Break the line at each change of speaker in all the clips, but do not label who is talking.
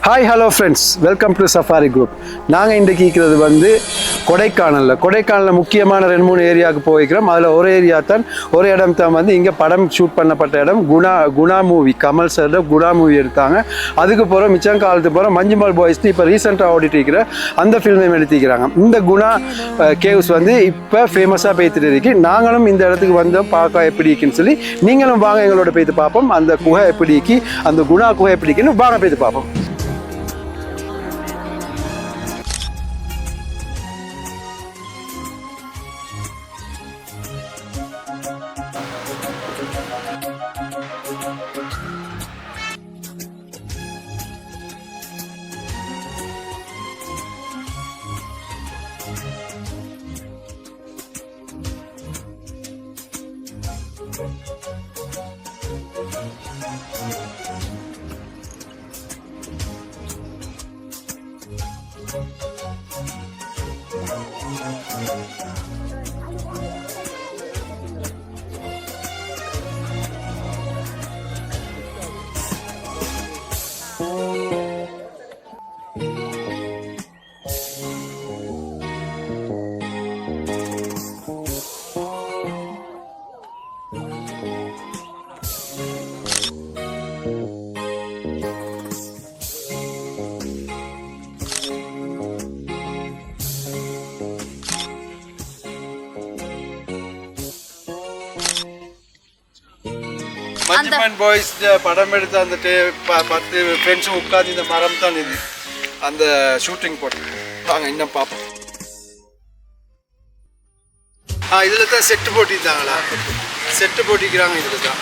Hi, hello friends. Welcome to Safari Group. நாங்கள் இன்றைக்கு இருக்கிறது வந்து கொடைக்கானலில் முக்கியமான 2-3 ஏரியாவுக்கு போய்க்கிறோம். அதில் ஒரு ஏரியா தான் ஒரு இடம் தான் வந்து இங்கே படம் ஷூட் பண்ணப்பட்ட இடம். Guna movie, Kamal sir Guna movie எடுத்தாங்க. அதுக்கு போகிறோம் மிச்சம் காலத்துக்கு போகிறோம். மஞ்சுமல் பாய்ஸ்னு இப்போ ரீசெண்டாக ஓடிட்டு இருக்கிற அந்த ஃபில்மையும் எடுத்திக்கிறாங்க. இந்த குணா கேவ்ஸ் வந்து இப்போ ஃபேமஸாக பேத்துட்டு இருக்கு. நாங்களும் இந்த இடத்துக்கு வந்தோம் பார்க்க எப்படி இருக்குன்னு சொல்லி நீங்களும் வாங்க எங்களோட போய்த்து பார்ப்போம். அந்த குகை எப்படி இருக்கு, அந்த குணா குகை எப்படி இருக்குன்னு வாங்க போய்த்து பார்ப்போம். மஞ்சுமல் பாய்ஸ் படம் எடுத்த அந்த 10 ஃப்ரெண்ட்ஸும் உட்காந்து இந்த மரம் தான் இது அந்த ஷூட்டிங் போட்டு வாங்க இன்னும் பார்ப்போம். இதில் தான் செட்டு போட்டிருந்தாங்களா, செட்டு போட்டிக்கிறாங்க இதில் தான்.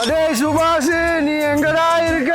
அடே சுபாஷ், நீ எங்கடா இருக்க?